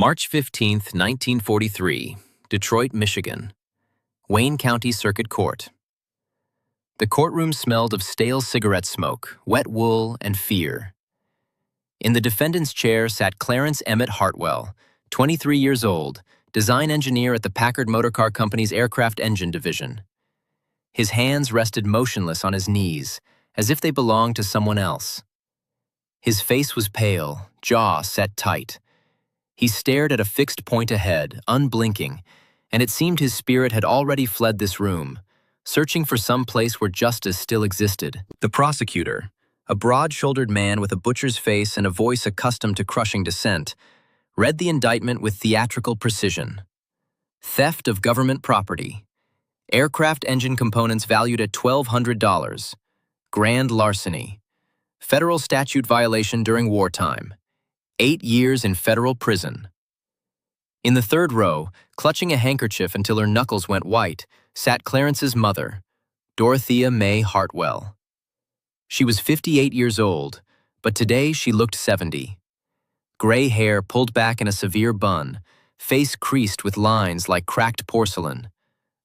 March 15, 1943, Detroit, Michigan. Wayne County Circuit Court. The courtroom smelled of stale cigarette smoke, wet wool, and fear. In the defendant's chair sat Clarence Emmett Hartwell, 23 years old, design engineer at the Packard Motor Car Company's aircraft engine division. His hands rested motionless on his knees, as if they belonged to someone else. His face was pale, jaw set tight. He stared at a fixed point ahead, unblinking, and it seemed his spirit had already fled this room, searching for some place where justice still existed. The prosecutor, a broad-shouldered man with a butcher's face and a voice accustomed to crushing dissent, read the indictment with theatrical precision. Theft of government property. Aircraft engine components valued at $1,200. Grand larceny. Federal statute violation during wartime. 8 years in federal prison. In the third row, clutching a handkerchief until her knuckles went white, sat Clarence's mother, Dorothea May Hartwell. She was 58 years old, but today she looked 70. Gray hair pulled back in a severe bun, face creased with lines like cracked porcelain,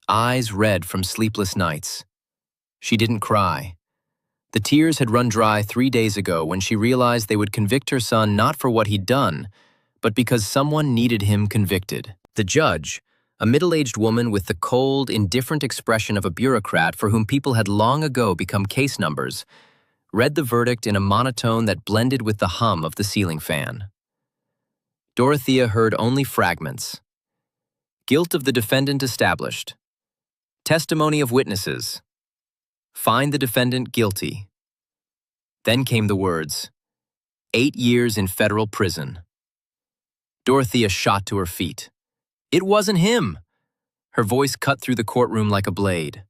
eyes red from sleepless nights. She didn't cry. The tears had run dry 3 days ago when she realized they would convict her son not for what he'd done, but because someone needed him convicted. The judge, a middle-aged woman with the cold, indifferent expression of a bureaucrat for whom people had long ago become case numbers, read the verdict in a monotone that blended with the hum of the ceiling fan. Dorothea heard only fragments. Guilt of the defendant established. Testimony of witnesses. Find the defendant guilty. Then came the words, 8 years in federal prison. Dorothea shot to her feet. It wasn't him! Her voice cut through the courtroom like a blade.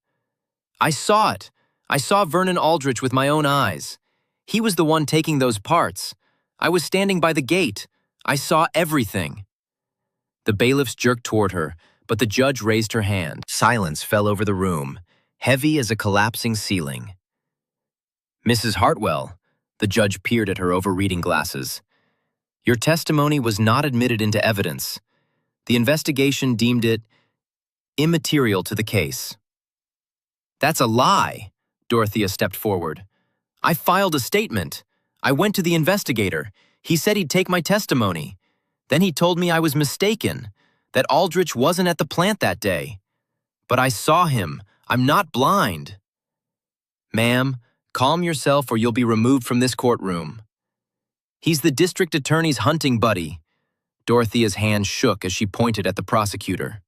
I saw it! I saw Vernon Aldrich with my own eyes. He was the one taking those parts. I was standing by the gate. I saw everything. The bailiffs jerked toward her, but the judge raised her hand. Silence fell over the room, heavy as a collapsing ceiling. Mrs. Hartwell, the judge peered at her over reading glasses. Your testimony was not admitted into evidence. The investigation deemed it immaterial to the case. That's a lie, Dorothea stepped forward. I filed a statement. I went to the investigator. He said he'd take my testimony. Then he told me I was mistaken, that Aldrich wasn't at the plant that day. But I saw him. I'm not blind. Ma'am, calm yourself or you'll be removed from this courtroom. He's the district attorney's hunting buddy. Dorothea's hand shook as she pointed at the prosecutor.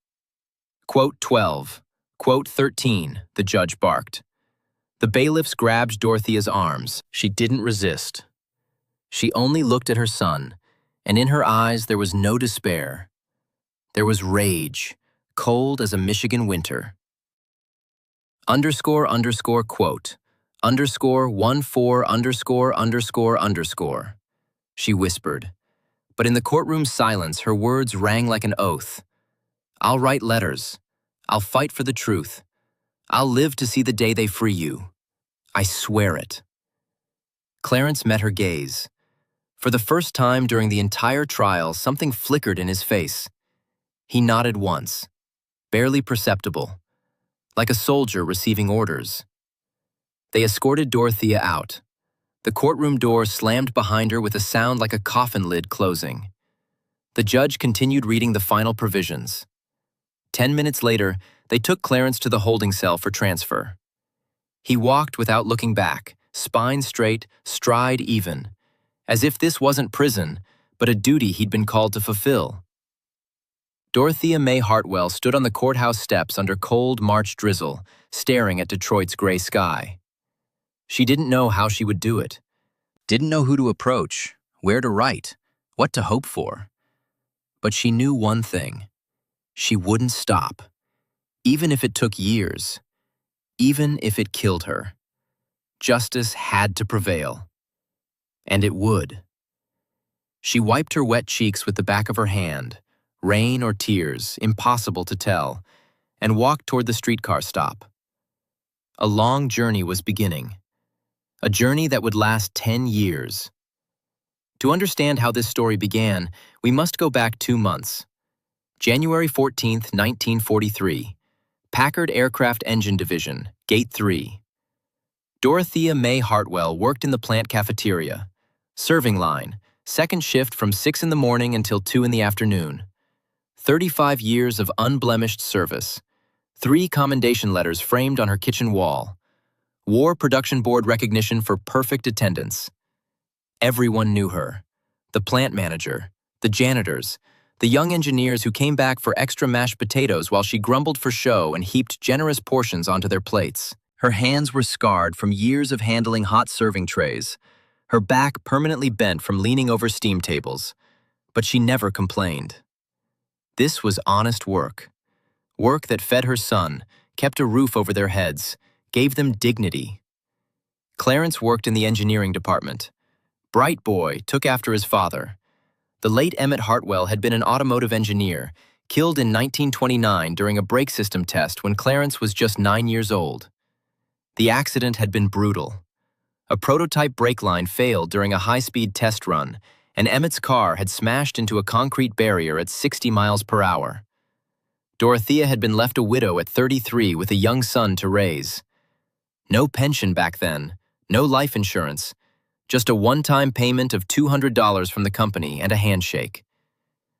Quote 12. Quote 13, the judge barked. The bailiffs grabbed Dorothea's arms. She didn't resist. She only looked at her son, and in her eyes there was no despair. There was rage, cold as a Michigan winter. Underscore, underscore, quote, underscore, 14, underscore, underscore, underscore. She whispered. But in the courtroom's silence, her words rang like an oath. I'll write letters. I'll fight for the truth. I'll live to see the day they free you. I swear it. Clarence met her gaze. For the first time during the entire trial, something flickered in his face. He nodded once, barely perceptible, like a soldier receiving orders. They escorted Dorothea out. The courtroom door slammed behind her with a sound like a coffin lid closing. The judge continued reading the final provisions. 10 minutes later, they took Clarence to the holding cell for transfer. He walked without looking back, spine straight, stride even, as if this wasn't prison, but a duty he'd been called to fulfill. Dorothea May Hartwell stood on the courthouse steps under cold March drizzle, staring at Detroit's gray sky. She didn't know how she would do it. Didn't know who to approach, where to write, what to hope for. But she knew one thing. She wouldn't stop, even if it took years, even if it killed her. Justice had to prevail. And it would. She wiped her wet cheeks with the back of her hand, rain or tears, impossible to tell, and walked toward the streetcar stop. A long journey was beginning. A journey that would last 10 years. To understand how this story began, we must go back 2 months. January 14th, 1943. Packard Aircraft Engine Division, Gate 3. Dorothea May Hartwell worked in the plant cafeteria. Serving line, second shift from 6 in the morning until 2 in the afternoon. 35 years of unblemished service. 3 commendation letters framed on her kitchen wall. War Production Board recognition for perfect attendance. Everyone knew her. The plant manager, the janitors, the young engineers who came back for extra mashed potatoes while she grumbled for show and heaped generous portions onto their plates. Her hands were scarred from years of handling hot serving trays, her back permanently bent from leaning over steam tables. But she never complained. This was honest work. Work that fed her son, kept a roof over their heads, gave them dignity. Clarence worked in the engineering department. Bright boy, took after his father. The late Emmett Hartwell had been an automotive engineer, killed in 1929 during a brake system test when Clarence was just 9 years old. The accident had been brutal. A prototype brake line failed during a high-speed test run, and Emmett's car had smashed into a concrete barrier at 60 miles per hour. Dorothea had been left a widow at 33 with a young son to raise. No pension back then, no life insurance, just a one-time payment of $200 from the company and a handshake.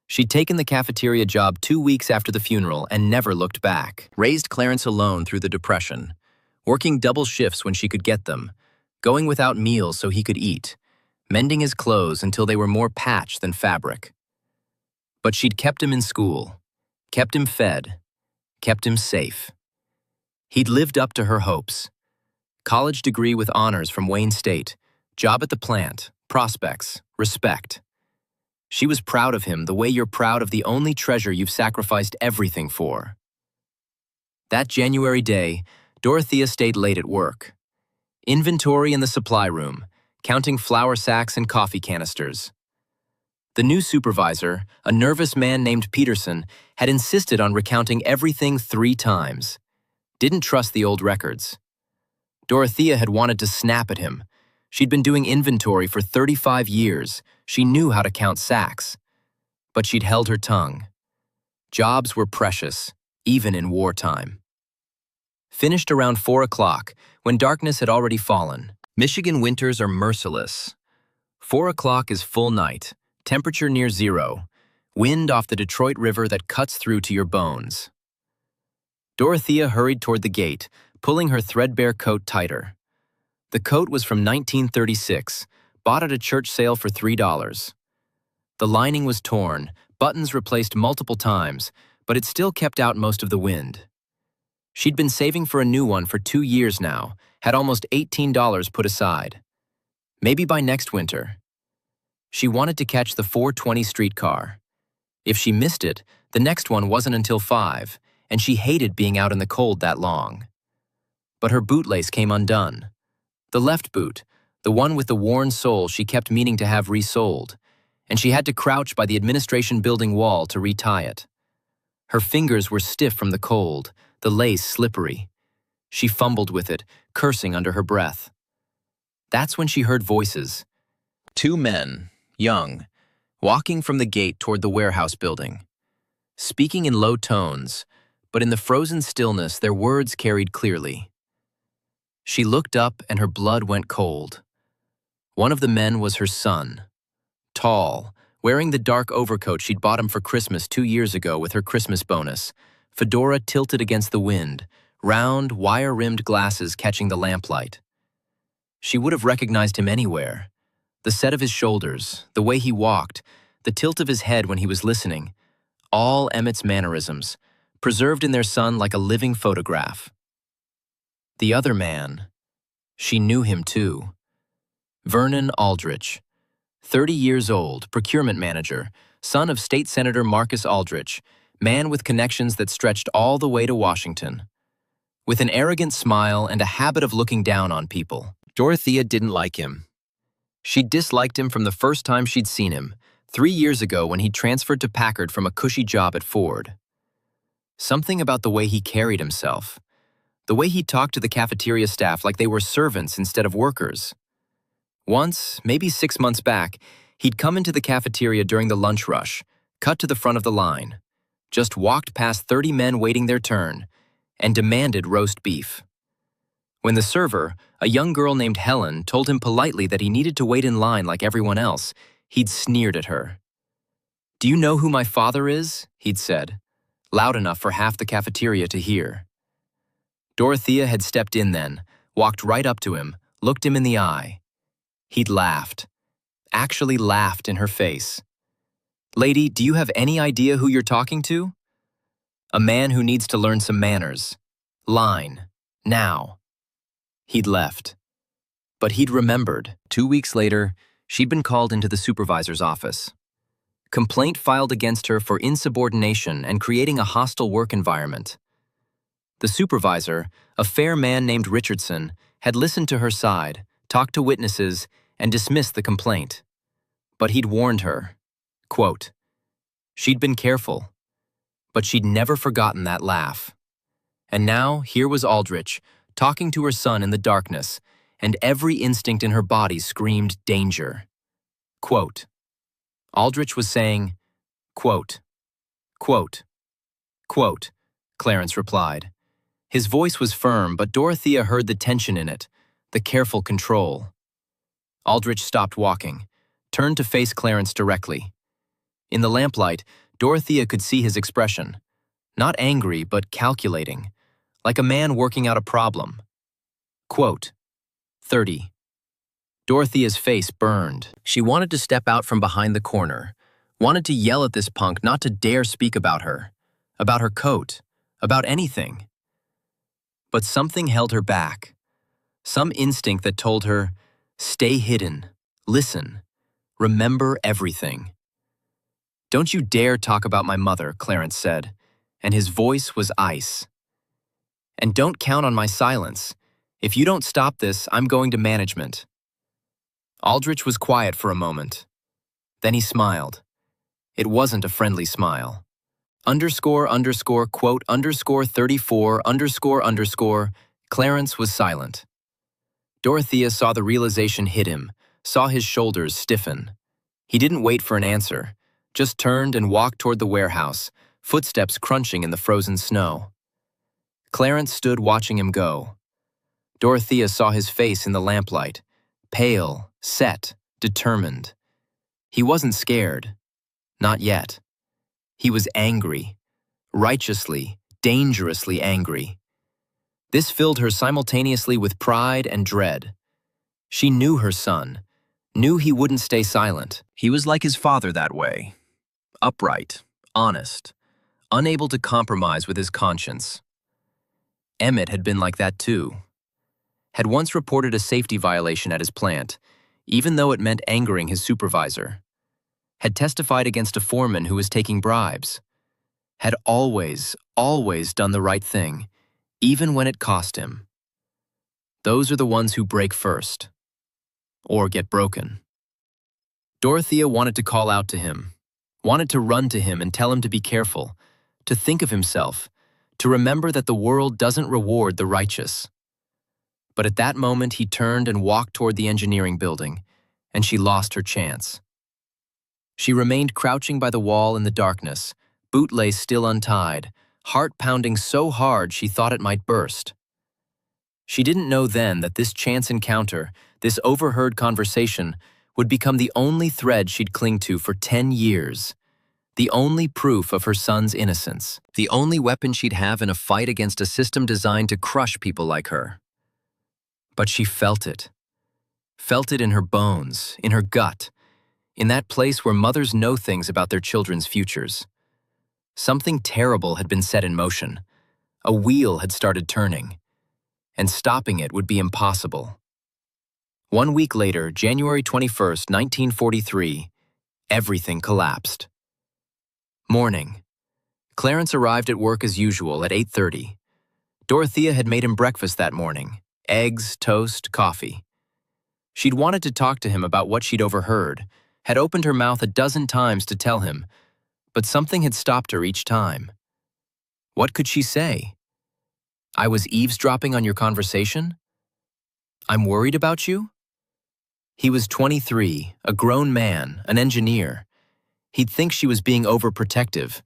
She'd taken the cafeteria job 2 weeks after the funeral and never looked back. Raised Clarence alone through the Depression, working double shifts when she could get them, going without meals so he could eat, mending his clothes until they were more patch than fabric. But she'd kept him in school, kept him fed, kept him safe. He'd lived up to her hopes. College degree with honors from Wayne State, job at the plant, prospects, respect. She was proud of him the way you're proud of the only treasure you've sacrificed everything for. That January day, Dorothea stayed late at work. Inventory in the supply room, counting flour sacks and coffee canisters. The new supervisor, a nervous man named Peterson, had insisted on recounting everything 3 times. Didn't trust the old records. Dorothea had wanted to snap at him. She'd been doing inventory for 35 years. She knew how to count sacks. But she'd held her tongue. Jobs were precious, even in wartime. Finished around 4 o'clock, when darkness had already fallen. Michigan winters are merciless. 4 o'clock is full night, temperature near 0, wind off the Detroit River that cuts through to your bones. Dorothea hurried toward the gate, pulling her threadbare coat tighter. The coat was from 1936, bought at a church sale for $3. The lining was torn, buttons replaced multiple times, but it still kept out most of the wind. She'd been saving for a new one for 2 years now, had almost $18 put aside. Maybe by next winter. She wanted to catch the 4:20 streetcar. If she missed it, the next one wasn't until 5, and she hated being out in the cold that long. But her bootlace came undone. The left boot, the one with the worn sole she kept meaning to have resoled, and she had to crouch by the administration building wall to retie it. Her fingers were stiff from the cold, the lace slippery. She fumbled with it, cursing under her breath. That's when she heard voices. 2 men, young, walking from the gate toward the warehouse building. Speaking in low tones, but in the frozen stillness their words carried clearly. She looked up and her blood went cold. One of the men was her son. Tall, wearing the dark overcoat she'd bought him for Christmas 2 years ago with her Christmas bonus, fedora tilted against the wind, round, wire-rimmed glasses catching the lamplight. She would have recognized him anywhere. The set of his shoulders, the way he walked, the tilt of his head when he was listening, all Emmett's mannerisms, preserved in their son like a living photograph. The other man, she knew him too. Vernon Aldrich, 30 years old, procurement manager, son of State Senator Marcus Aldrich, man with connections that stretched all the way to Washington. With an arrogant smile and a habit of looking down on people, Dorothea didn't like him. She disliked him from the first time she'd seen him, 3 years ago when he transferred to Packard from a cushy job at Ford. Something about the way he carried himself. The way he talked to the cafeteria staff like they were servants instead of workers. Once, maybe 6 months back, He'd come into the cafeteria during the lunch rush, cut to the front of the line, just walked past 30 men waiting their turn, and demanded roast beef. When the server, a young girl named Helen, told him politely that he needed to wait in line like everyone else, he'd sneered at her. "Do you know who my father is?" he'd said, loud enough for half the cafeteria to hear. Dorothea had stepped in then, walked right up to him, looked him in the eye. He'd laughed, actually laughed in her face. "Lady, do you have any idea who you're talking to? A man who needs to learn some manners. Line. Now." He'd left. But he'd remembered. 2 weeks later, she'd been called into the supervisor's office. Complaint filed against her for insubordination and creating a hostile work environment. The supervisor, a fair man named Richardson, had listened to her side, talked to witnesses, and dismissed the complaint. But he'd warned her. Quote, "She'd been careful, but she'd never forgotten that laugh." And now, here was Aldrich, talking to her son in the darkness, and every instinct in her body screamed danger. Quote, Aldrich was saying, quote, quote, quote, Clarence replied. His voice was firm, but Dorothea heard the tension in it, the careful control. Aldrich stopped walking, turned to face Clarence directly. In the lamplight, Dorothea could see his expression, not angry but calculating, like a man working out a problem. Quote, 30. Dorothea's face burned. She wanted to step out from behind the corner, wanted to yell at this punk not to dare speak about her coat, about anything. But something held her back, some instinct that told her, stay hidden, listen, remember everything. Don't you dare talk about my mother, Clarence said, and his voice was ice. And don't count on my silence. If you don't stop this, I'm going to management. Aldrich was quiet for a moment. Then he smiled. It wasn't a friendly smile. Quote, 34, Clarence was silent. Dorothea saw the realization hit him, saw his shoulders stiffen. He didn't wait for an answer, just turned and walked toward the warehouse, footsteps crunching in the frozen snow. Clarence stood watching him go. Dorothea saw his face in the lamplight, pale, set, determined. He wasn't scared. Not yet. He was angry. Righteously, dangerously angry. This filled her simultaneously with pride and dread. She knew her son, knew he wouldn't stay silent. He was like his father that way. Upright, honest, unable to compromise with his conscience. Emmett had been like that too. Had once reported a safety violation at his plant, even though it meant angering his supervisor. Had testified against a foreman who was taking bribes. Had always done the right thing, even when it cost him. Those are the ones who break first, or get broken. Dorothea wanted to call out to him, wanted to run to him and tell him to be careful, to think of himself, to remember that the world doesn't reward the righteous. But at that moment he turned and walked toward the engineering building, and she lost her chance. She remained crouching by the wall in the darkness, bootlace still untied, heart pounding so hard she thought it might burst. She didn't know then that this chance encounter, this overheard conversation, would become the only thread she'd cling to for 10 years. The only proof of her son's innocence. The only weapon she'd have in a fight against a system designed to crush people like her. But she felt it. Felt it in her bones, in her gut, in that place where mothers know things about their children's futures. Something terrible had been set in motion. A wheel had started turning, and stopping it would be impossible. 1 week later, January 21st, 1943, everything collapsed. Morning. Clarence arrived at work as usual at 8:30. Dorothea had made him breakfast that morning. Eggs, toast, coffee. She'd wanted to talk to him about what she'd overheard, had opened her mouth a dozen times to tell him, but something had stopped her each time. What could she say? I was eavesdropping on your conversation? I'm worried about you? He was 23, a grown man, an engineer. He'd think she was being overprotective.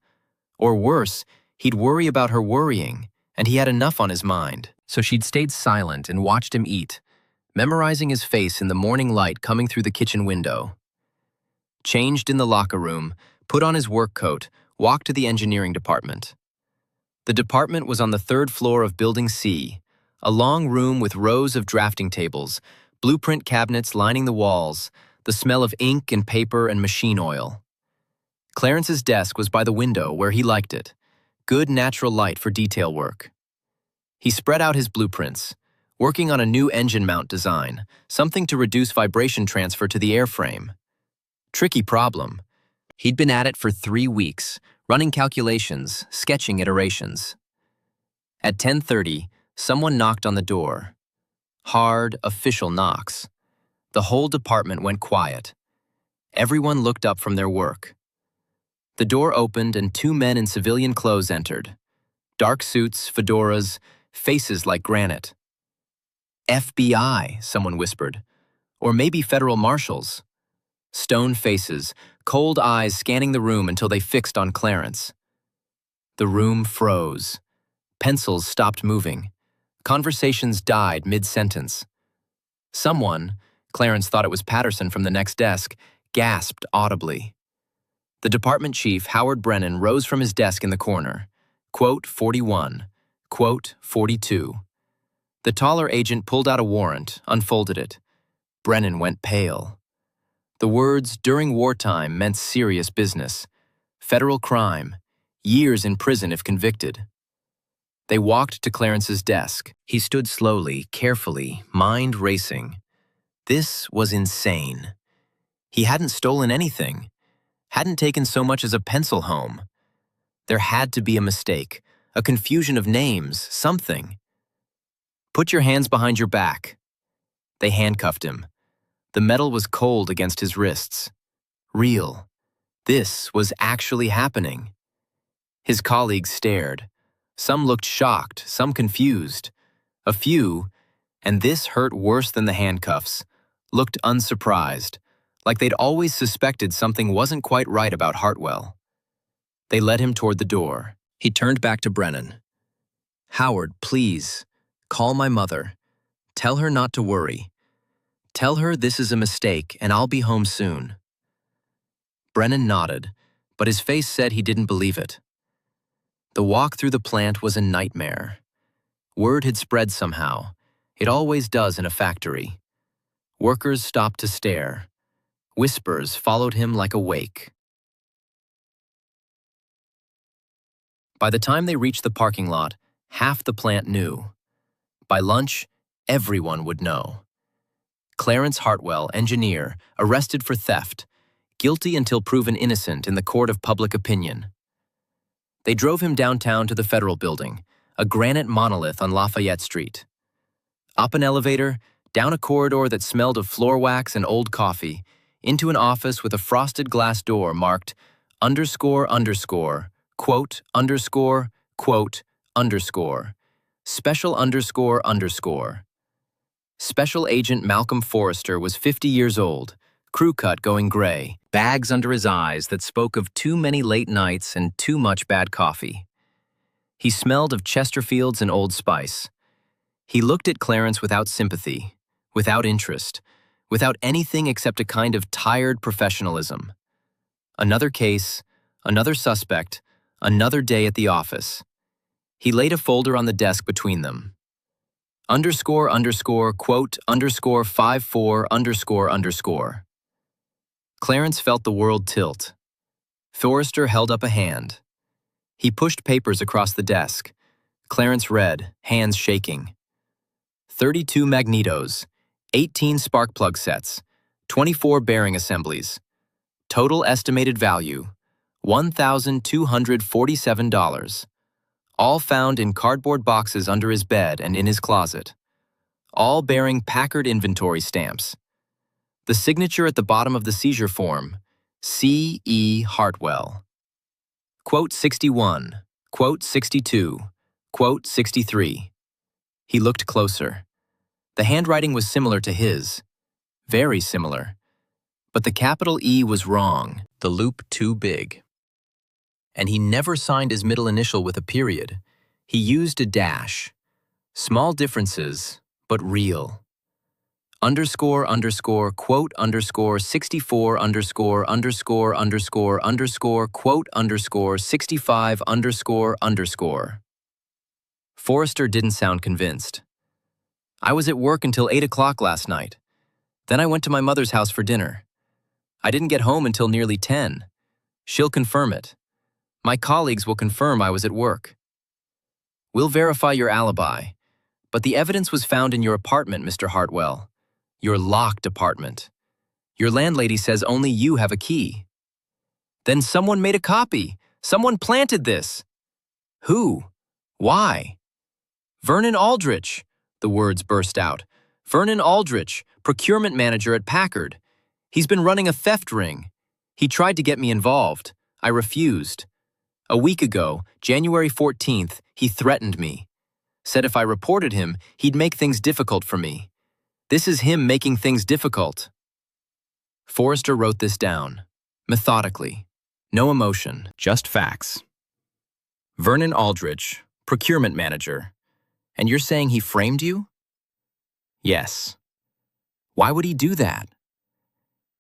Or worse, he'd worry about her worrying, and he had enough on his mind. So she'd stayed silent and watched him eat, memorizing his face in the morning light coming through the kitchen window. Changed in the locker room, put on his work coat, walked to the engineering department. The department was on the third floor of Building C, a long room with rows of drafting tables, blueprint cabinets lining the walls, the smell of ink and paper and machine oil. Clarence's desk was by the window where he liked it, good natural light for detail work. He spread out his blueprints, working on a new engine mount design, something to reduce vibration transfer to the airframe. Tricky problem. He'd been at it for 3 weeks, running calculations, sketching iterations. At 10:30, someone knocked on the door. Hard, official knocks. The whole department went quiet. Everyone looked up from their work. The door opened and 2 men in civilian clothes entered. Dark suits, fedoras, faces like granite. FBI, someone whispered. Or maybe federal marshals. Stone faces, cold eyes scanning the room until they fixed on Clarence. The room froze. Pencils stopped moving. Conversations died mid-sentence. Someone, Clarence thought it was Patterson from the next desk, gasped audibly. The department chief, Howard Brennan, rose from his desk in the corner. Quote 41. Quote 42. The taller agent pulled out a warrant, unfolded it. Brennan went pale. The words "during wartime" meant serious business. Federal crime. Years in prison if convicted. They walked to Clarence's desk. He stood slowly, carefully, mind racing. This was insane. He hadn't stolen anything. Hadn't taken so much as a pencil home. There had to be a mistake, a confusion of names, something. Put your hands behind your back. They handcuffed him. The metal was cold against his wrists. Real. This was actually happening. His colleagues stared. Some looked shocked, some confused. A few, and this hurt worse than the handcuffs, looked unsurprised, like they'd always suspected something wasn't quite right about Hartwell. They led him toward the door. He turned back to Brennan. "Howard, please, call my mother. Tell her not to worry. Tell her this is a mistake and I'll be home soon." Brennan nodded, but his face said he didn't believe it. The walk through the plant was a nightmare. Word had spread somehow. It always does in a factory. Workers stopped to stare. Whispers followed him like a wake. By the time they reached the parking lot, half the plant knew. By lunch, everyone would know. Clarence Hartwell, engineer, arrested for theft, guilty until proven innocent in the court of public opinion. They drove him downtown to the Federal Building, a granite monolith on Lafayette Street. Up an elevator, down a corridor that smelled of floor wax and old coffee, into an office with a frosted glass door marked __, quote, quote, special __. Special Agent Malcolm Forrester was 50 years old, crew cut going gray, bags under his eyes that spoke of too many late nights and too much bad coffee. He smelled of Chesterfields and Old Spice. He looked at Clarence without sympathy, without interest, without anything except a kind of tired professionalism. Another case, another suspect, another day at the office. He laid a folder on the desk between them. Quote, 54 __. Clarence felt the world tilt. Forrester held up a hand. He pushed papers across the desk. Clarence read, hands shaking. 32 magnetos, 18 spark plug sets, 24 bearing assemblies. Total estimated value, $1,247. All found in cardboard boxes under his bed and in his closet. All bearing Packard inventory stamps. The signature at the bottom of the seizure form, C.E. Hartwell. Quote 61, quote 62, quote 63. He looked closer. The handwriting was similar to his. Very similar. But the capital E was wrong, the loop too big. And he never signed his middle initial with a period. He used a dash. Small differences, but real. Underscore, underscore, quote, underscore, 64, underscore, underscore, underscore, underscore, quote, underscore, 65, underscore, underscore. Forrester didn't sound convinced. I was at work until 8 o'clock last night. Then I went to my mother's house for dinner. I didn't get home until nearly 10. She'll confirm it. My colleagues will confirm I was at work. We'll verify your alibi, but the evidence was found in your apartment, Mr. Hartwell. Your locked apartment. Your landlady says only you have a key. Then someone made a copy. Someone planted this. Who? Why? Vernon Aldrich, the words burst out. Vernon Aldrich, procurement manager at Packard. He's been running a theft ring. He tried to get me involved. I refused. A week ago, January 14th, he threatened me. Said if I reported him, he'd make things difficult for me. This is him making things difficult. Forrester wrote this down, methodically. No emotion, just facts. Vernon Aldrich, procurement manager. And you're saying he framed you? Yes. Why would he do that?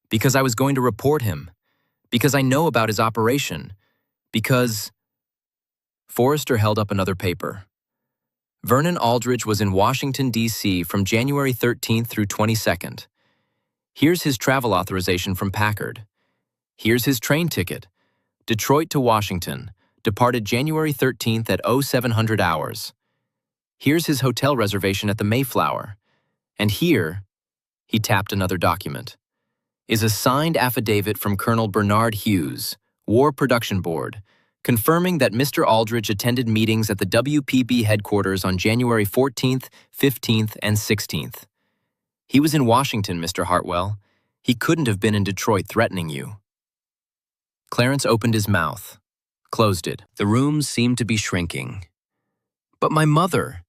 Because I was going to report him. Because I know about his operation. Because... Forrester held up another paper. Vernon Aldrich was in Washington, D.C. from January 13th through 22nd. Here's his travel authorization from Packard. Here's his train ticket. Detroit to Washington, departed January 13th at 0700 hours. Here's his hotel reservation at the Mayflower. And here, he tapped another document, is a signed affidavit from Colonel Bernard Hughes, War Production Board, confirming that Mr. Aldrich attended meetings at the WPB headquarters on January 14th, 15th, and 16th. He was in Washington, Mr. Hartwell. He couldn't have been in Detroit threatening you. Clarence opened his mouth, closed it. The room seemed to be shrinking. But my mother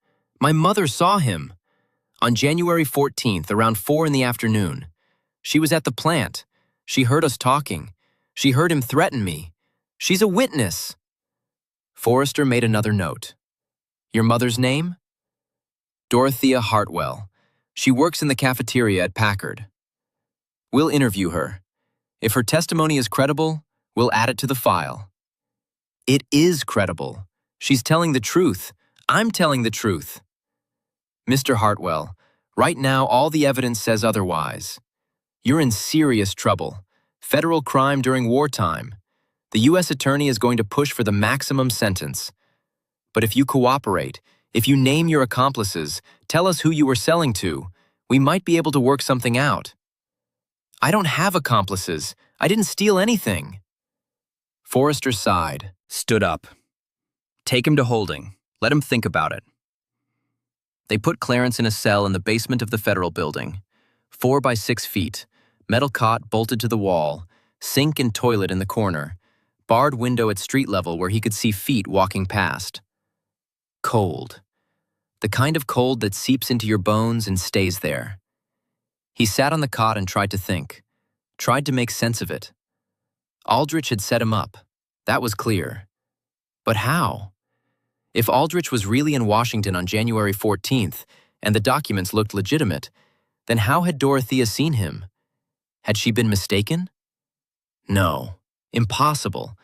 saw him. On January 14th, around 4 in the afternoon. She was at the plant. She heard us talking. She heard him threaten me. She's a witness. Forrester made another note. Your mother's name? Dorothea Hartwell. She works in the cafeteria at Packard. We'll interview her. If her testimony is credible, we'll add it to the file. It is credible. She's telling the truth. I'm telling the truth. Mr. Hartwell, right now all the evidence says otherwise. You're in serious trouble. Federal crime during wartime. The U.S. attorney is going to push for the maximum sentence. But if you cooperate, if you name your accomplices, tell us who you were selling to, we might be able to work something out. I don't have accomplices. I didn't steal anything. Forrester sighed, stood up. Take him to holding. Let him think about it. They put Clarence in a cell in the basement of the federal building. 4 by 6 feet, metal cot bolted to the wall, sink and toilet in the corner, barred window at street level where he could see feet walking past. Cold. The kind of cold that seeps into your bones and stays there. He sat on the cot and tried to think, tried to make sense of it. Aldrich had set him up. That was clear. But how? If Aldrich was really in Washington on January 14th and the documents looked legitimate, then how had Dorothea seen him? Had she been mistaken? No. Impossible.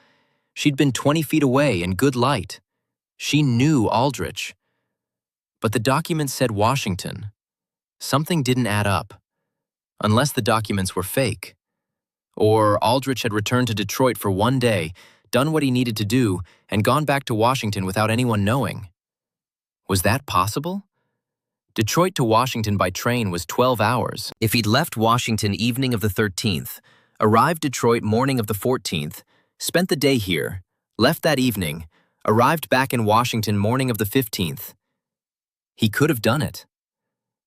She'd been 20 feet away in good light. She knew Aldrich. But the documents said Washington. Something didn't add up. Unless the documents were fake. Or Aldrich had returned to Detroit for one day, done what he needed to do, and gone back to Washington without anyone knowing. Was that possible? Detroit to Washington by train was 12 hours. If he'd left Washington evening of the 13th, arrived Detroit morning of the 14th, spent the day here, left that evening, arrived back in Washington morning of the 15th. He could have done it.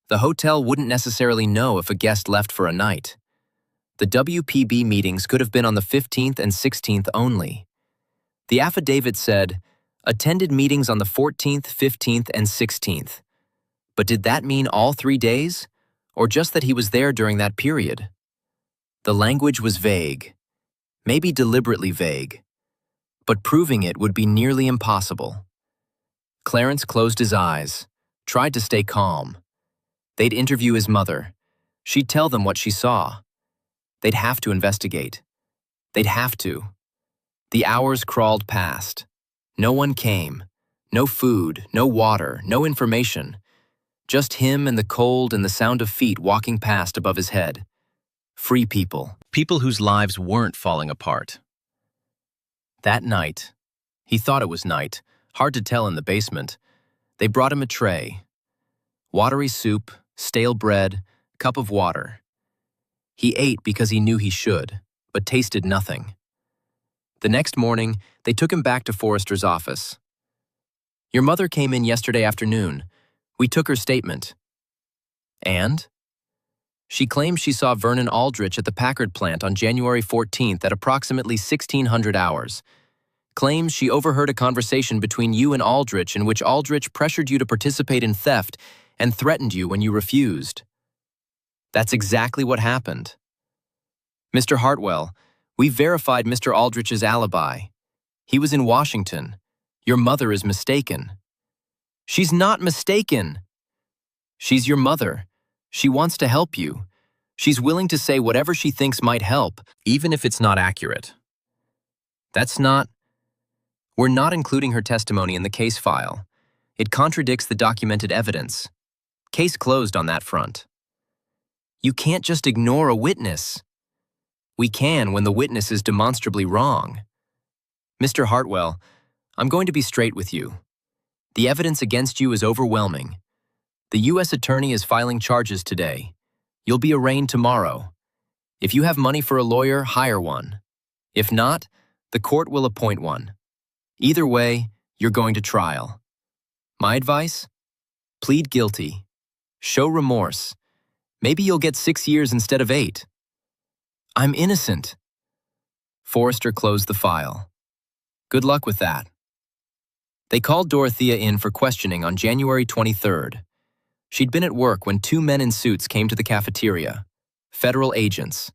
The hotel wouldn't necessarily know if a guest left for a night. The WPB meetings could have been on the 15th and 16th only. The affidavit said, attended meetings on the 14th, 15th, and 16th. But did that mean all 3 days? or just that he was there during that period. The language was vague, maybe deliberately vague, but proving it would be nearly impossible. Clarence closed his eyes, tried to stay calm. They'd interview his mother. She'd tell them what she saw. They'd have to investigate. They'd have to. The hours crawled past. No one came. No food, no water, no information. Just him and the cold and the sound of feet walking past above his head. Free people. People whose lives weren't falling apart. That night, he thought it was night, hard to tell in the basement, they brought him a tray. Watery soup, stale bread, cup of water. He ate because he knew he should, but tasted nothing. The next morning, they took him back to Forrester's office. Your mother came in yesterday afternoon. We took her statement. And? She claims she saw Vernon Aldrich at the Packard plant on January 14th at approximately 1600 hours. Claims she overheard a conversation between you and Aldrich in which Aldrich pressured you to participate in theft and threatened you when you refused. That's exactly what happened. Mr. Hartwell, we verified Mr. Aldrich's alibi. He was in Washington. Your mother is mistaken. She's not mistaken. She's your mother. She wants to help you. She's willing to say whatever she thinks might help, even if it's not accurate. We're not including her testimony in the case file. It contradicts the documented evidence. Case closed on that front. You can't just ignore a witness. We can when the witness is demonstrably wrong. Mr. Hartwell, I'm going to be straight with you. The evidence against you is overwhelming. The U.S. Attorney is filing charges today. You'll be arraigned tomorrow. If you have money for a lawyer, hire one. If not, the court will appoint one. Either way, you're going to trial. My advice? Plead guilty. Show remorse. Maybe you'll get 6 years instead of 8. I'm innocent. Forrester closed the file. Good luck with that. They called Dorothea in for questioning on January 23rd. She'd been at work when 2 men in suits came to the cafeteria, federal agents.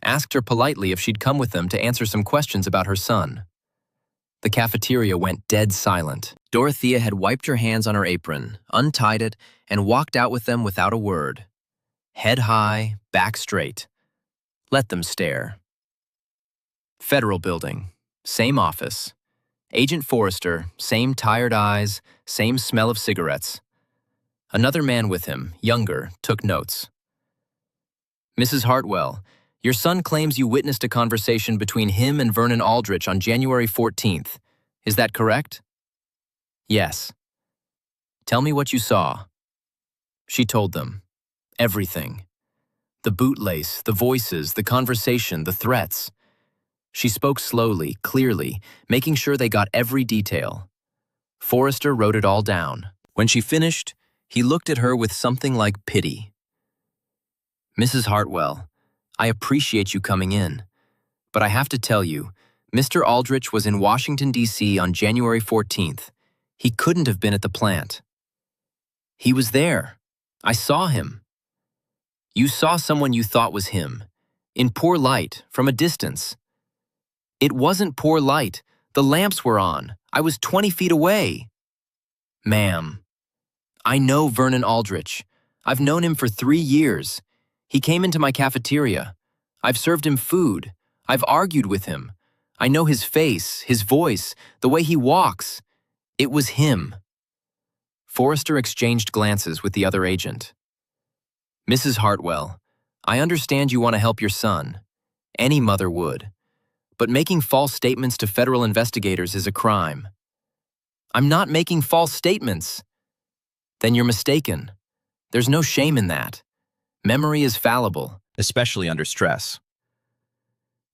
Asked her politely if she'd come with them to answer some questions about her son. The cafeteria went dead silent. Dorothea had wiped her hands on her apron, untied it, and walked out with them without a word. Head high, back straight. Let them stare. Federal building, same office. Agent Forrester, same tired eyes, same smell of cigarettes. Another man with him, younger, took notes. Mrs. Hartwell, your son claims you witnessed a conversation between him and Vernon Aldrich on January 14th. Is that correct? Yes. Tell me what you saw. She told them. Everything. The bootlace, the voices, the conversation, the threats. She spoke slowly, clearly, making sure they got every detail. Forrester wrote it all down. When she finished, he looked at her with something like pity. Mrs. Hartwell, I appreciate you coming in, but I have to tell you, Mr. Aldrich was in Washington, D.C. on January 14th. He couldn't have been at the plant. He was there. I saw him. You saw someone you thought was him, in poor light, from a distance. It wasn't poor light. The lamps were on. I was 20 feet away. Ma'am, I know Vernon Aldrich. I've known him for 3 years. He came into my cafeteria. I've served him food. I've argued with him. I know his face, his voice, the way he walks. It was him. Forrester exchanged glances with the other agent. Mrs. Hartwell, I understand you want to help your son. Any mother would. But making false statements to federal investigators is a crime. I'm not making false statements. Then you're mistaken. There's no shame in that. Memory is fallible, especially under stress.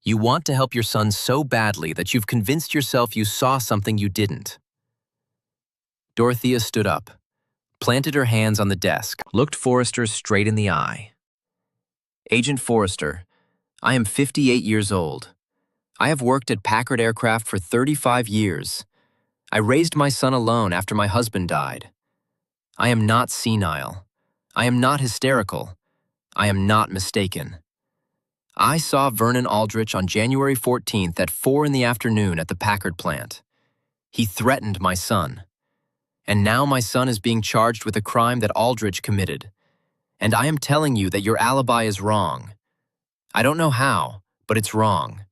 You want to help your son so badly that you've convinced yourself you saw something you didn't. Dorothea stood up, planted her hands on the desk, looked Forrester straight in the eye. Agent Forrester, I am 58 years old. I have worked at Packard Aircraft for 35 years. I raised my son alone after my husband died. I am not senile. I am not hysterical. I am not mistaken. I saw Vernon Aldrich on January 14th at 4 in the afternoon at the Packard plant. He threatened my son. And now my son is being charged with a crime that Aldrich committed. And I am telling you that your alibi is wrong. I don't know how, but it's wrong.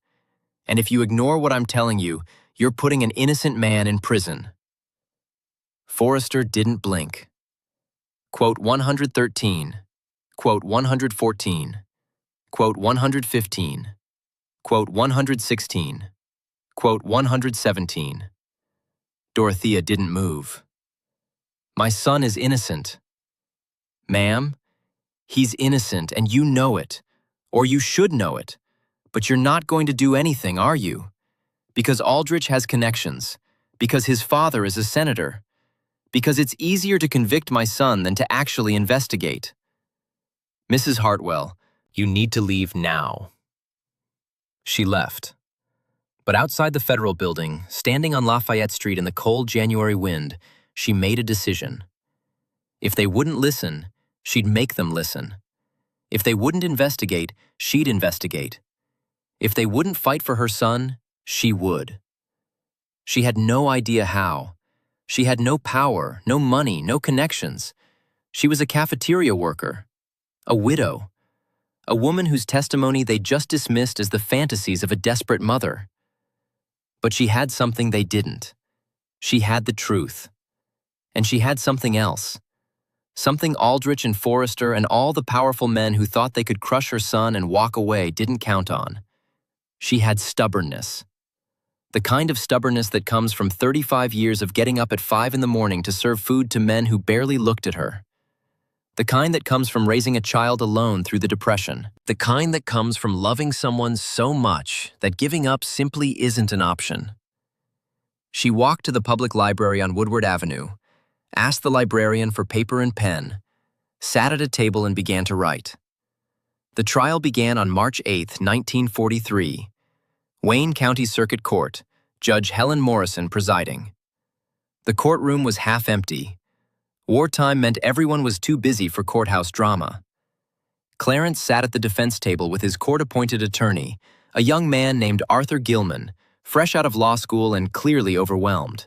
And if you ignore what I'm telling you, you're putting an innocent man in prison. Forrester didn't blink. Quote 113, quote 114, quote 115, quote 116, quote 117. Dorothea didn't move. My son is innocent. Ma'am, he's innocent and you know it, or you should know it, but you're not going to do anything, are you? Because Aldrich has connections, because his father is a senator, because it's easier to convict my son than to actually investigate. Mrs. Hartwell, you need to leave now. She left. But outside the federal building, standing on Lafayette Street in the cold January wind, she made a decision. If they wouldn't listen, she'd make them listen. If they wouldn't investigate, she'd investigate. If they wouldn't fight for her son, she would. She had no idea how. She had no power, no money, no connections. She was a cafeteria worker, a widow, a woman whose testimony they just dismissed as the fantasies of a desperate mother. But she had something they didn't. She had the truth. And she had something else. Something Aldrich and Forrester and all the powerful men who thought they could crush her son and walk away didn't count on. She had stubbornness. The kind of stubbornness that comes from 35 years of getting up at 5 in the morning to serve food to men who barely looked at her. The kind that comes from raising a child alone through the Depression. The kind that comes from loving someone so much that giving up simply isn't an option. She walked to the public library on Woodward Avenue, asked the librarian for paper and pen, sat at a table and began to write. The trial began on March 8, 1943. Wayne County Circuit Court, Judge Helen Morrison presiding. The courtroom was half empty. Wartime meant everyone was too busy for courthouse drama. Clarence sat at the defense table with his court-appointed attorney, a young man named Arthur Gilman, fresh out of law school and clearly overwhelmed.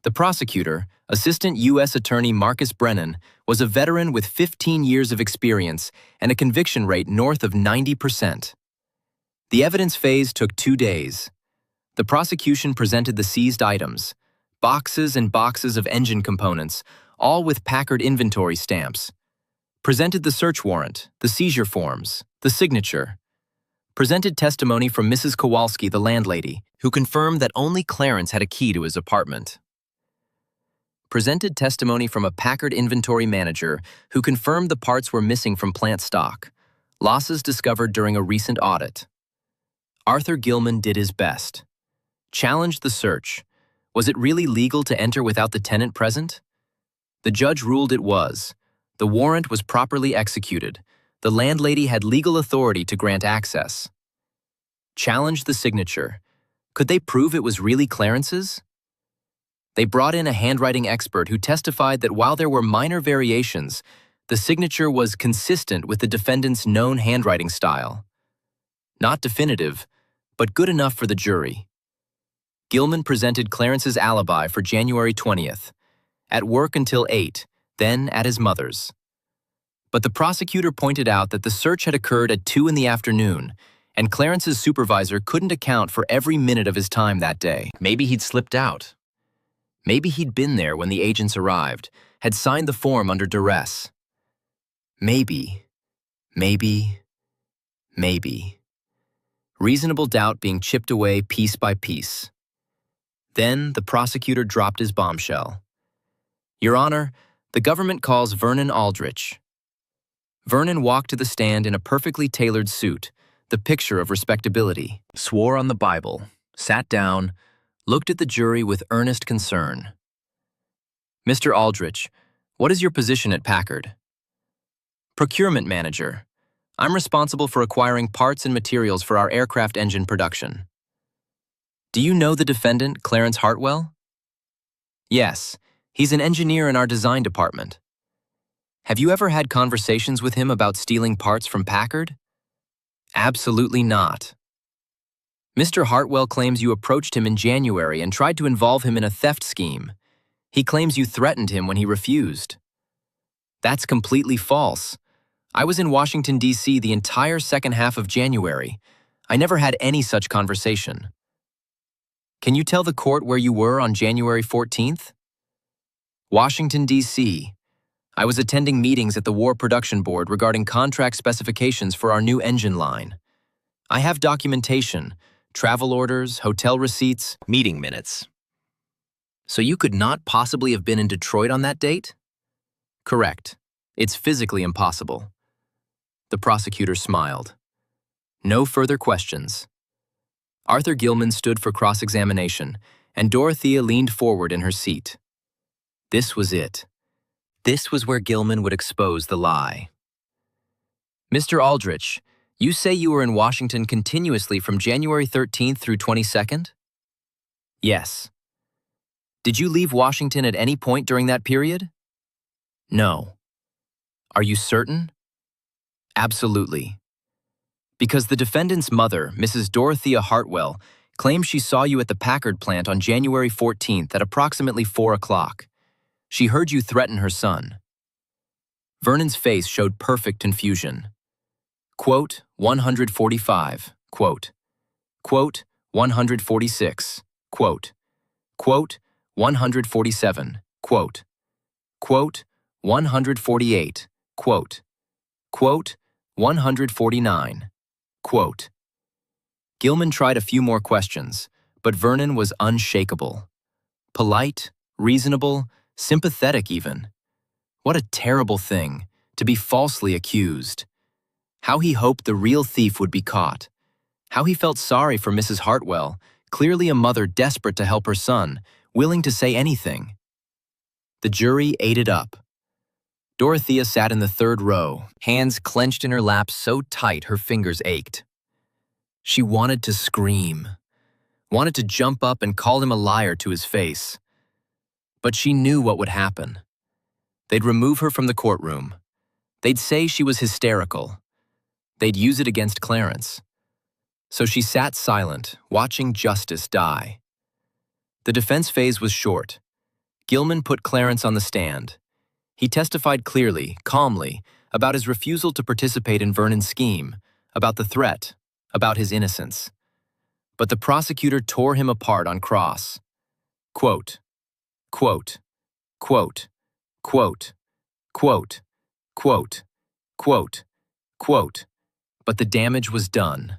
The prosecutor, Assistant U.S. Attorney Marcus Brennan, was a veteran with 15 years of experience and a conviction rate north of 90%. The evidence phase took 2 days. The prosecution presented the seized items, boxes and boxes of engine components, all with Packard inventory stamps. Presented the search warrant, the seizure forms, the signature. Presented testimony from Mrs. Kowalski, the landlady, who confirmed that only Clarence had a key to his apartment. Presented testimony from a Packard inventory manager who confirmed the parts were missing from plant stock, losses discovered during a recent audit. Arthur Gilman did his best. Challenged the search. Was it really legal to enter without the tenant present? The judge ruled it was. The warrant was properly executed. The landlady had legal authority to grant access. Challenged the signature. Could they prove it was really Clarence's? They brought in a handwriting expert who testified that while there were minor variations, the signature was consistent with the defendant's known handwriting style. Not definitive, but good enough for the jury. Gilman presented Clarence's alibi for January 20th, at work until 8, then at his mother's. But the prosecutor pointed out that the search had occurred at 2 in the afternoon, and Clarence's supervisor couldn't account for every minute of his time that day. Maybe he'd slipped out. Maybe he'd been there when the agents arrived, had signed the form under duress. Maybe. Reasonable doubt being chipped away piece by piece. Then the prosecutor dropped his bombshell. Your Honor, the government calls Vernon Aldrich. Vernon walked to the stand in a perfectly tailored suit, the picture of respectability, swore on the Bible, sat down, looked at the jury with earnest concern. Mr. Aldrich, what is your position at Packard? Procurement manager. I'm responsible for acquiring parts and materials for our aircraft engine production. Do you know the defendant, Clarence Hartwell? Yes, he's an engineer in our design department. Have you ever had conversations with him about stealing parts from Packard? Absolutely not. Mr. Hartwell claims you approached him in January and tried to involve him in a theft scheme. He claims you threatened him when he refused. That's completely false. I was in Washington, D.C. the entire second half of January. I never had any such conversation. Can you tell the court where you were on January 14th? Washington, D.C. I was attending meetings at the War Production Board regarding contract specifications for our new engine line. I have documentation, travel orders, hotel receipts, meeting minutes. So you could not possibly have been in Detroit on that date? Correct. It's physically impossible. The prosecutor smiled. No further questions. Arthur Gilman stood for cross-examination, and Dorothea leaned forward in her seat. This was it. This was where Gilman would expose the lie. Mr. Aldrich, you say you were in Washington continuously from January 13th through 22nd? Yes. Did you leave Washington at any point during that period? No. Are you certain? Absolutely. Because the defendant's mother, Mrs. Dorothea Hartwell, claims she saw you at the Packard plant on January 14th at approximately 4 o'clock. She heard you threaten her son. Vernon's face showed perfect confusion. Quote, 145, quote, 146, quote, 147, quote, 148, quote, 149, quote. Gilman tried a few more questions, but Vernon was unshakable. Polite, reasonable, sympathetic even. What a terrible thing, to be falsely accused. How he hoped the real thief would be caught. How he felt sorry for Mrs. Hartwell, clearly a mother desperate to help her son, willing to say anything. The jury ate it up. Dorothea sat in the third row, hands clenched in her lap so tight her fingers ached. She wanted to scream, wanted to jump up and call him a liar to his face. But she knew what would happen. They'd remove her from the courtroom. They'd say she was hysterical. They'd use it against Clarence. So she sat silent, watching justice die. The defense phase was short. Gilman put Clarence on the stand. He testified clearly, calmly, about his refusal to participate in Vernon's scheme, about the threat, about his innocence. But the prosecutor tore him apart on cross. Quote, quote, quote, quote, quote, quote, quote, quote. But the damage was done.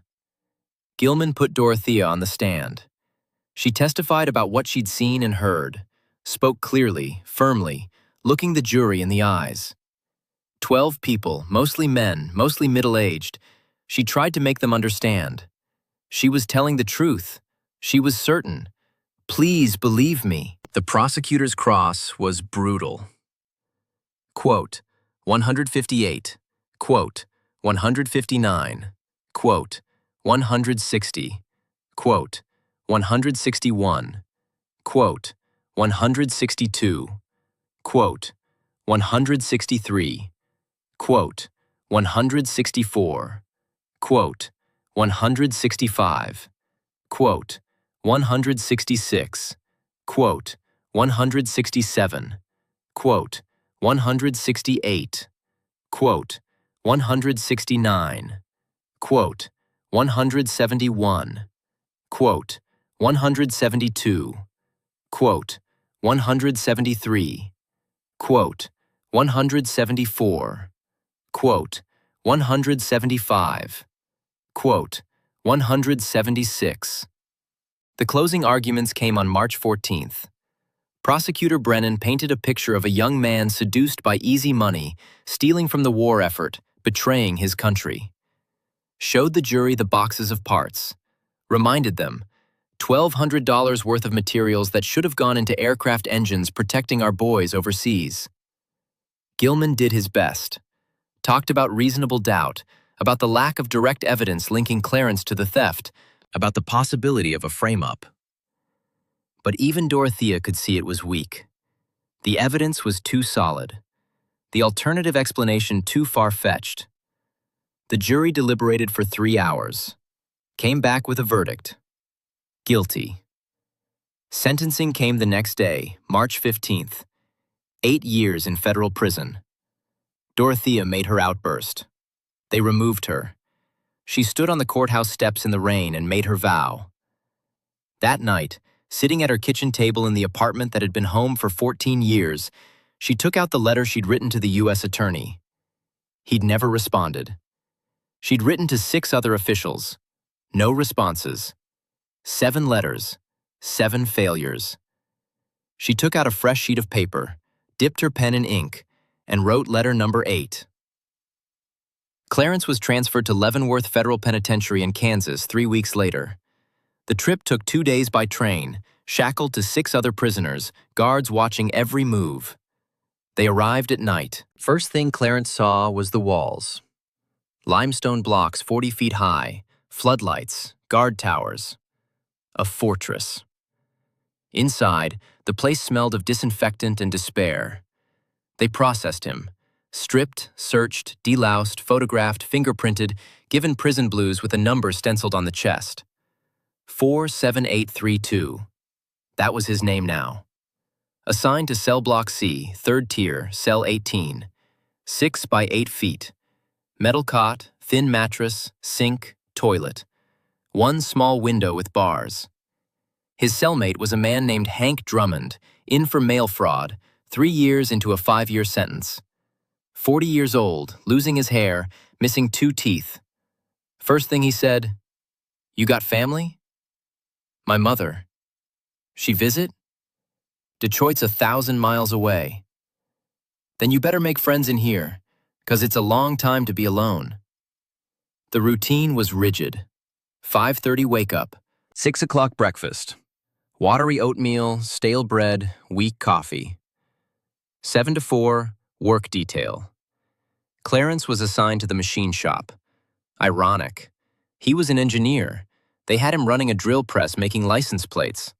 Gilman put Dorothea on the stand. She testified about what she'd seen and heard, spoke clearly, firmly, looking the jury in the eyes. 12 people, mostly men, mostly middle-aged. She tried to make them understand. She was telling the truth. She was certain. Please believe me. The prosecutor's cross was brutal. Quote, 158, quote, 159, quote, 160, quote, 161, quote, 162, quote, 163, quote, 164, quote, 165, quote, 166, quote, 167, quote, 168, quote, 169, quote, 171, quote, 172, quote, 173, quote, 174, quote, 175, quote, 176. The closing arguments came on March 14th. Prosecutor Brennan painted a picture of a young man seduced by easy money, stealing from the war effort, betraying his country. Showed the jury the boxes of parts. Reminded them, $1,200 worth of materials that should have gone into aircraft engines protecting our boys overseas. Gilman did his best. Talked about reasonable doubt, about the lack of direct evidence linking Clarence to the theft, about the possibility of a frame-up. But even Dorothea could see it was weak. The evidence was too solid. The alternative explanation too far-fetched. The jury deliberated for 3 hours, came back with a verdict. Guilty. Sentencing came the next day, March 15th. 8 years in federal prison. Dorothea made her outburst. They removed her. She stood on the courthouse steps in the rain and made her vow. That night, sitting at her kitchen table in the apartment that had been home for 14 years, she took out the letter she'd written to the U.S. attorney. He'd never responded. She'd written to 6 other officials. No responses. 7 letters. 7 failures. She took out a fresh sheet of paper, dipped her pen in ink, and wrote letter number 8. Clarence was transferred to Leavenworth Federal Penitentiary in Kansas 3 weeks later. The trip took 2 days by train, shackled to 6 other prisoners, guards watching every move. They arrived at night. First thing Clarence saw was the walls. Limestone blocks 40 feet high, floodlights, guard towers. A fortress. Inside, the place smelled of disinfectant and despair. They processed him. Stripped, searched, deloused, photographed, fingerprinted, given prison blues with a number stenciled on the chest. 47832. That was his name now. Assigned to cell block C, 3rd tier, cell 18. 6 by 8 feet. Metal cot, thin mattress, sink, toilet. 1 small window with bars. His cellmate was a man named Hank Drummond, in for mail fraud, 3 years into a 5-year sentence. 40 years old, losing his hair, missing 2 teeth. First thing he said, "You got family?" "My mother." "She visit?" "Detroit's 1,000 miles away." "Then you better make friends in here, 'cause it's a long time to be alone." The routine was rigid. 5:30 wake-up, 6 o'clock breakfast. Watery oatmeal, stale bread, weak coffee. 7 to 4, work detail. Clarence was assigned to the machine shop. Ironic. He was an engineer. They had him running a drill press making license plates.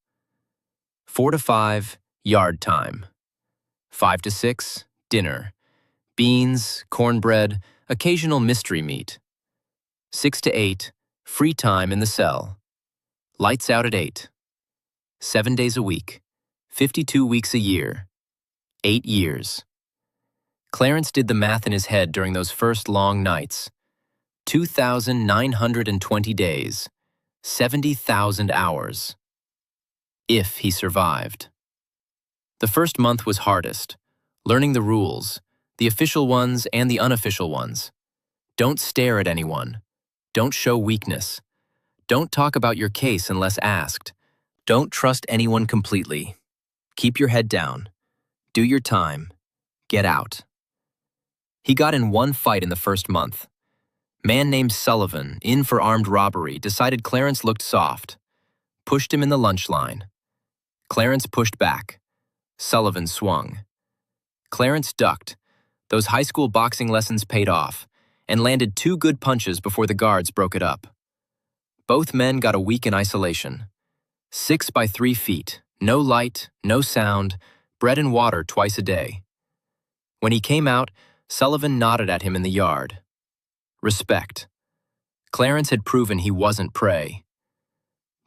4 to 5, yard time. 5 to 6, dinner. Beans, cornbread, occasional mystery meat. 6 to 8, free time in the cell. Lights out at 8. 7 days a week. 52 weeks a year. 8 years. Clarence did the math in his head during those first long nights. 2,920 days. 70,000 hours. If he survived. The first month was hardest. Learning the rules, the official ones and the unofficial ones. Don't stare at anyone. Don't show weakness. Don't talk about your case unless asked. Don't trust anyone completely. Keep your head down. Do your time. Get out. He got in 1 fight in the first month. Man named Sullivan, in for armed robbery, decided Clarence looked soft. Pushed him in the lunch line. Clarence pushed back. Sullivan swung. Clarence ducked. Those high school boxing lessons paid off, and landed 2 good punches before the guards broke it up. Both men got a week in isolation. 6 by 3 feet, no light, no sound, bread and water twice a day. When he came out, Sullivan nodded at him in the yard. Respect. Clarence had proven he wasn't prey.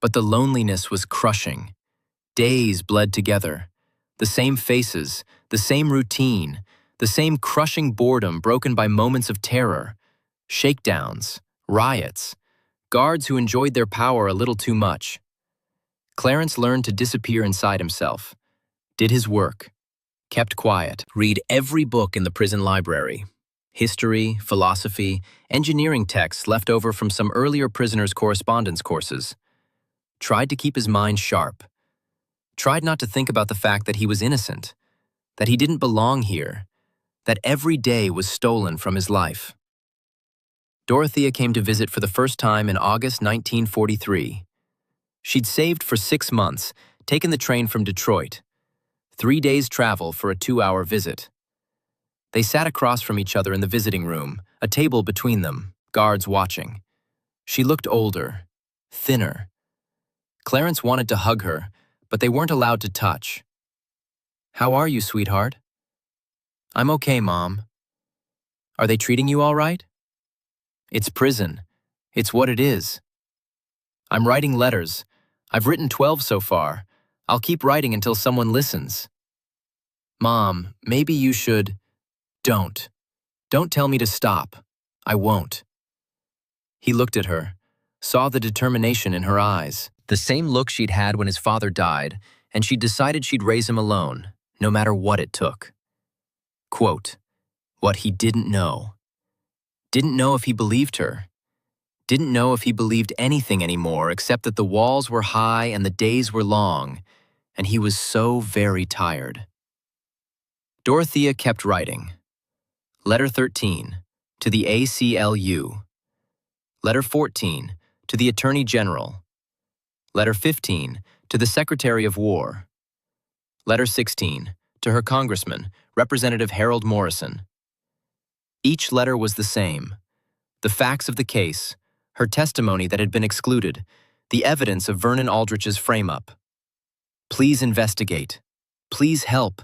But the loneliness was crushing. Days bled together. The same faces, the same routine, the same crushing boredom broken by moments of terror, shakedowns, riots, guards who enjoyed their power a little too much. Clarence learned to disappear inside himself, did his work, kept quiet, read every book in the prison library, history, philosophy, engineering texts left over from some earlier prisoners' correspondence courses, tried to keep his mind sharp, tried not to think about the fact that he was innocent, that he didn't belong here, that every day was stolen from his life. Dorothea came to visit for the first time in August 1943. She'd saved for 6 months, taken the train from Detroit. 3 days' travel for a 2-hour visit. They sat across from each other in the visiting room, a table between them, guards watching. She looked older, thinner. Clarence wanted to hug her, but they weren't allowed to touch. "How are you, sweetheart?" I'm okay, Mom. Are they treating you all right? It's prison. It's what it is. I'm writing letters. I've written 12 so far. I'll keep writing until someone listens. Mom, maybe you should… Don't. Don't tell me to stop. I won't. He looked at her, saw the determination in her eyes, the same look she'd had when his father died, and she'd decided she'd raise him alone, no matter what it took. Quote, what he didn't know. Didn't know if he believed her. Didn't know if he believed anything anymore except that the walls were high and the days were long, and he was so very tired. Dorothea kept writing. Letter 13, to the ACLU. Letter 14, to the Attorney General. Letter 15, to the Secretary of War. Letter 16, to her Congressman, Representative Harold Morrison. Each letter was the same. The facts of the case, her testimony that had been excluded, the evidence of Vernon Aldrich's frame-up. Please investigate. Please help.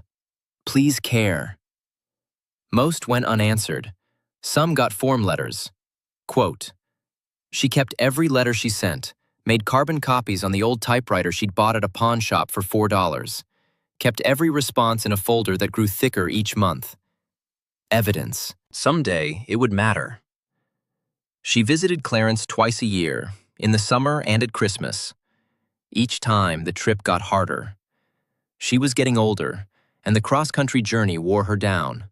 Please care. Most went unanswered. Some got form letters. Quote, she kept every letter she sent, made carbon copies on the old typewriter she'd bought at a pawn shop for $4, kept every response in a folder that grew thicker each month. Evidence. Someday it would matter. She visited Clarence twice a year, in the summer and at Christmas. Each time the trip got harder. She was getting older, and the cross-country journey wore her down.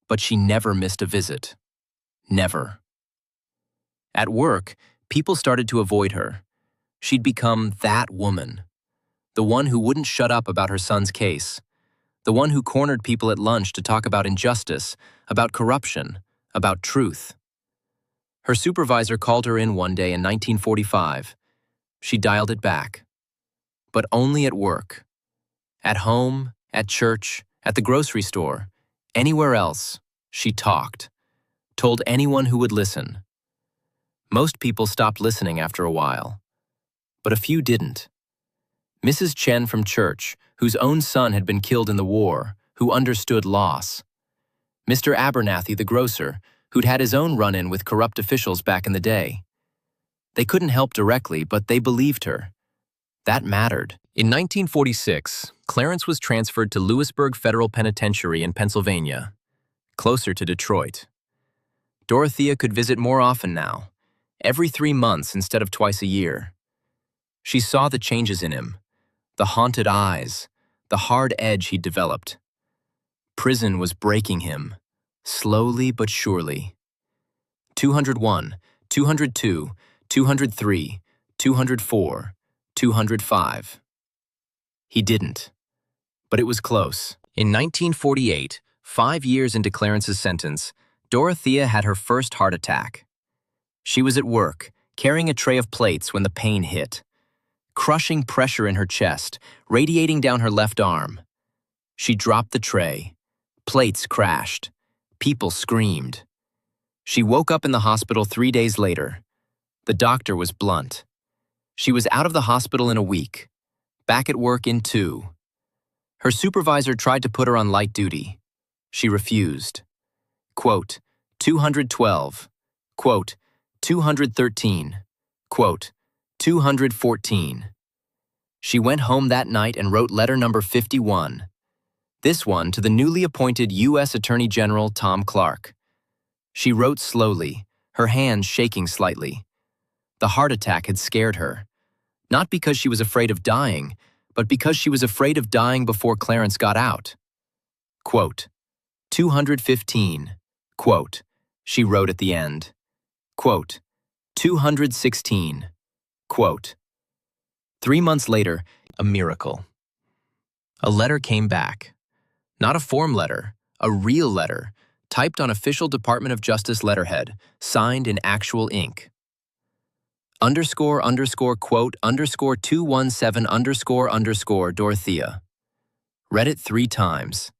But she never missed a visit. Never. At work, people started to avoid her. She'd become that woman. The one who wouldn't shut up about her son's case. The one who cornered people at lunch to talk about injustice, about corruption, about truth. Her supervisor called her in one day in 1945. She dialed it back. But only at work. At home, at church, at the grocery store, anywhere else, she talked. Told anyone who would listen. Most people stopped listening after a while. But a few didn't. Mrs. Chen from church, whose own son had been killed in the war, who understood loss. Mr. Abernathy, the grocer, who'd had his own run-in with corrupt officials back in the day. They couldn't help directly, but they believed her. That mattered. In 1946, Clarence was transferred to Lewisburg Federal Penitentiary in Pennsylvania, closer to Detroit. Dorothea could visit more often now, every 3 months instead of twice a year. She saw the changes in him, the haunted eyes, the hard edge he'd developed. Prison was breaking him, slowly but surely. 201, 202, 203, 204, 205. He didn't. But it was close. In 1948, 5 years into Clarence's sentence, Dorothea had her first heart attack. She was at work, carrying a tray of plates when the pain hit. Crushing pressure in her chest, radiating down her left arm. She dropped the tray. Plates crashed. People screamed. She woke up in the hospital 3 days later. The doctor was blunt. She was out of the hospital in a week, back at work in 2. Her supervisor tried to put her on light duty. She refused. Quote, 212. Quote, 213. Quote, 214. She went home that night and wrote letter number 51. This one to the newly appointed U.S. Attorney General Tom Clark. She wrote slowly, her hands shaking slightly. The heart attack had scared her. Not because she was afraid of dying, but because she was afraid of dying before Clarence got out. Quote, 215. Quote, she wrote at the end. Quote, 216. Quote. 3 months later, a miracle. A letter came back. Not a form letter, a real letter, typed on official Department of Justice letterhead, signed in actual ink. Underscore, underscore, quote, underscore 217, underscore, underscore, Dorothea. Read it 3 times.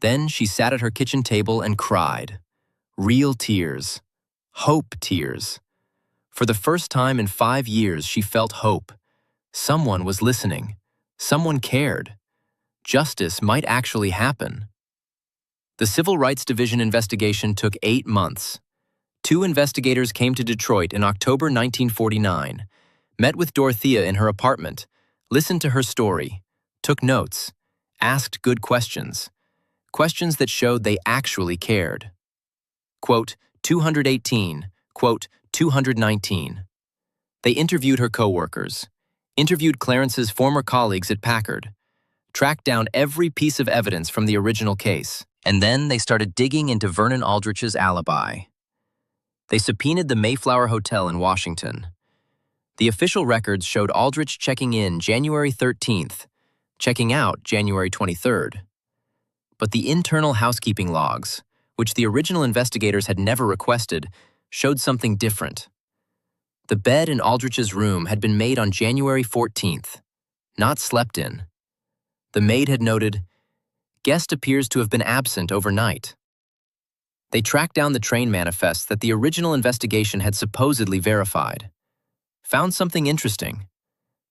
Then she sat at her kitchen table and cried. Real tears. Hope tears. For the first time in 5 years, she felt hope. Someone was listening. Someone cared. Justice might actually happen. The Civil Rights Division investigation took 8 months. 2 investigators came to Detroit in October 1949, met with Dorothea in her apartment, listened to her story, took notes, asked good questions, questions that showed they actually cared. Quote, 218, quote, 219. They interviewed her co-workers, interviewed Clarence's former colleagues at Packard, tracked down every piece of evidence from the original case, and then they started digging into Vernon Aldrich's alibi. They subpoenaed the Mayflower Hotel in Washington. The official records showed Aldrich checking in January 13th, checking out January 23rd. But the internal housekeeping logs, which the original investigators had never requested, showed something different. The bed in Aldrich's room had been made on January 14th, not slept in. The maid had noted, "Guest appears to have been absent overnight." They tracked down the train manifests that the original investigation had supposedly verified. Found something interesting.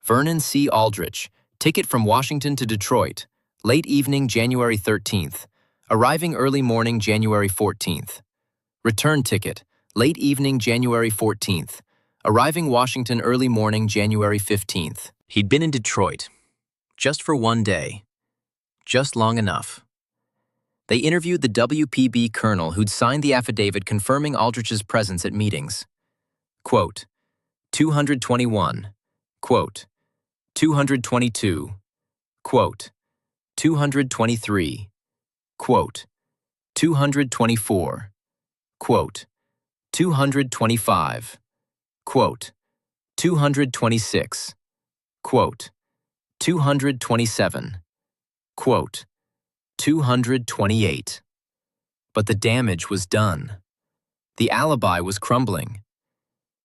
Vernon C. Aldrich, ticket from Washington to Detroit, late evening January 13th, arriving early morning January 14th. Return ticket, late evening January 14th, arriving Washington early morning January 15th. He'd been in Detroit, just for 1 day, just long enough. They interviewed the WPB colonel who'd signed the affidavit confirming Aldrich's presence at meetings. Quote, 221, quote, 222, quote, 223, quote, 224, quote, 225, quote, 226, quote, 227, quote, 228. But the damage was done. The alibi was crumbling.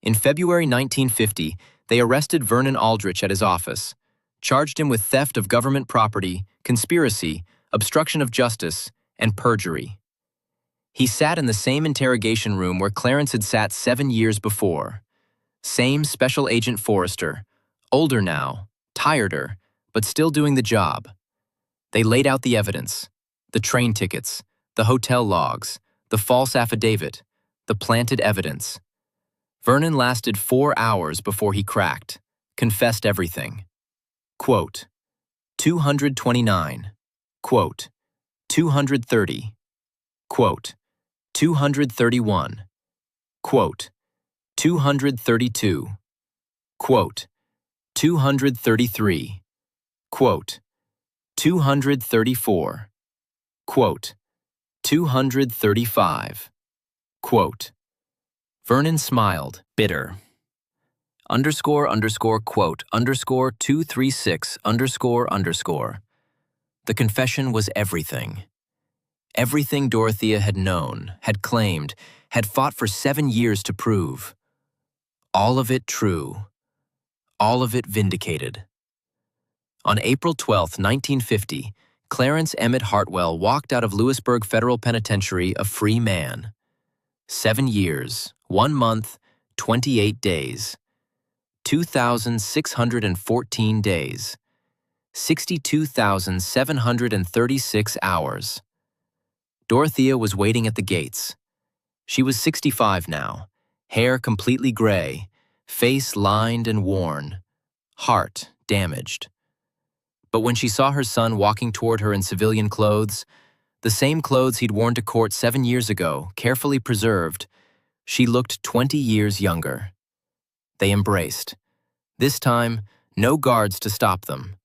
In February 1950, they arrested Vernon Aldrich at his office, charged him with theft of government property, conspiracy, obstruction of justice, and perjury. He sat in the same interrogation room where Clarence had sat 7 years before. Same Special Agent Forrester, older now, tireder, but still doing the job. They laid out the evidence, the train tickets, the hotel logs, the false affidavit, the planted evidence. Vernon lasted 4 hours before he cracked, confessed everything. Quote, 229, quote, 230, quote, 231, quote, 232, quote, 233, quote, 234, quote, 235, quote. Vernon smiled, bitter. Underscore, underscore, quote, underscore, 236, underscore, underscore. The confession was everything. Everything Dorothea had known, had claimed, had fought for 7 years to prove. All of it true. All of it vindicated. On April 12, 1950, Clarence Emmett Hartwell walked out of Lewisburg Federal Penitentiary a free man. 7 years, 1 month, 28 days. 2,614 days. 62,736 hours. Dorothea was waiting at the gates. She was 65 now, hair completely gray, face lined and worn, heart damaged. But when she saw her son walking toward her in civilian clothes, the same clothes he'd worn to court 7 years ago, carefully preserved, she looked 20 years younger. They embraced. This time, no guards to stop them.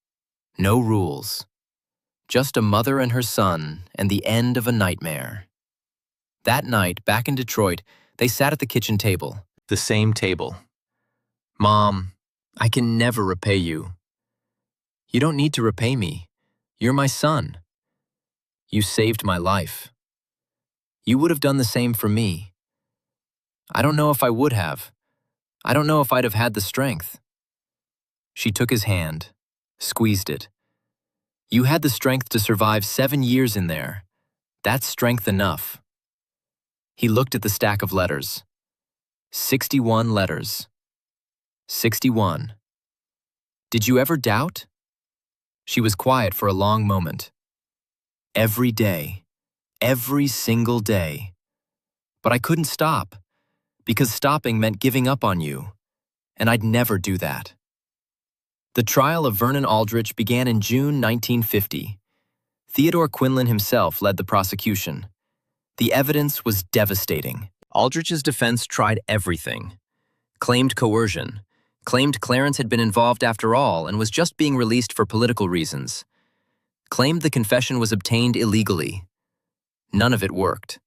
No rules. Just a mother and her son and the end of a nightmare. That night, back in Detroit, they sat at the kitchen table, the same table. "Mom, I can never repay you." "You don't need to repay me. You're my son. You saved my life. You would have done the same for me. I don't know if I would have. I don't know if I'd have had the strength." She took his hand, squeezed it. "You had the strength to survive 7 years in there. That's strength enough." He looked at the stack of letters. 61 letters. 61. "Did you ever doubt?" She was quiet for a long moment. "Every day, every single day. But I couldn't stop, because stopping meant giving up on you, and I'd never do that. The trial of Vernon Aldrich began in June 1950. Theodore Quinlan himself led the prosecution. The evidence was devastating. Aldrich's defense tried everything. Claimed coercion, claimed Clarence had been involved after all and was just being released for political reasons. Claimed the confession was obtained illegally. None of it worked.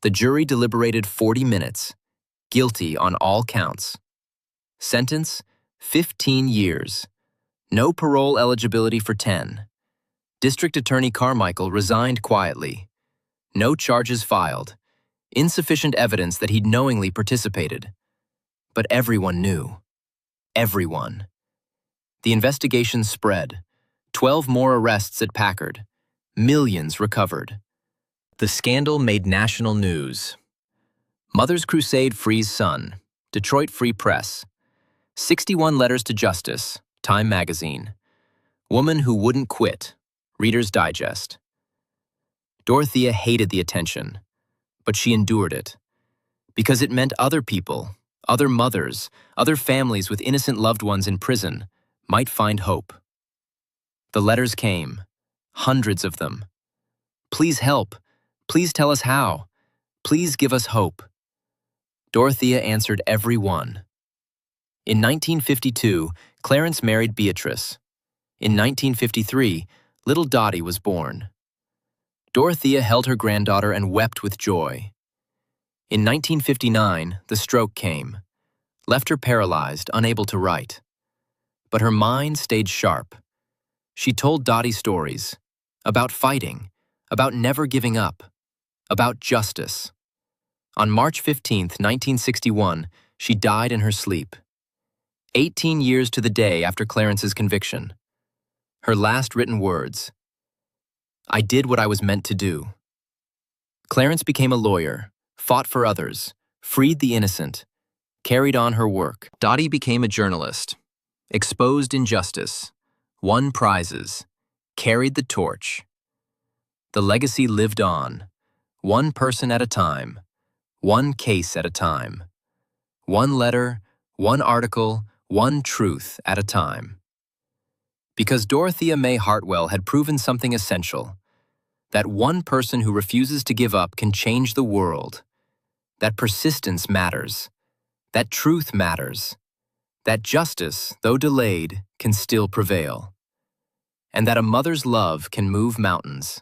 The jury deliberated 40 minutes, guilty on all counts. Sentence, 15 years. No parole eligibility for 10. District Attorney Carmichael resigned quietly. No charges filed. Insufficient evidence that he'd knowingly participated. But everyone knew. Everyone. The investigation spread. 12 more arrests at Packard. Millions recovered. The scandal made national news. Mother's Crusade frees son. Detroit Free Press. 61 letters to justice. Time Magazine. Woman who wouldn't quit. Reader's Digest. Dorothea hated the attention, but she endured it. Because it meant other people, other mothers, other families with innocent loved ones in prison might find hope. The letters came, hundreds of them. Please help. Please tell us how. Please give us hope. Dorothea answered every one. In 1952, Clarence married Beatrice. In 1953, little Dottie was born. Dorothea held her granddaughter and wept with joy. In 1959, the stroke came, left her paralyzed, unable to write. But her mind stayed sharp. She told Dottie stories about fighting, about never giving up, about justice. On March 15, 1961, she died in her sleep. 18 years to the day after Clarence's conviction. Her last written words, "I did what I was meant to do." Clarence became a lawyer, fought for others, freed the innocent, carried on her work. Dottie became a journalist, exposed injustice, won prizes, carried the torch. The legacy lived on, one person at a time, one case at a time, one letter, one article, one truth at a time. Because Dorothea May Hartwell had proven something essential, that one person who refuses to give up can change the world, that persistence matters, that truth matters, that justice, though delayed, can still prevail, and that a mother's love can move mountains.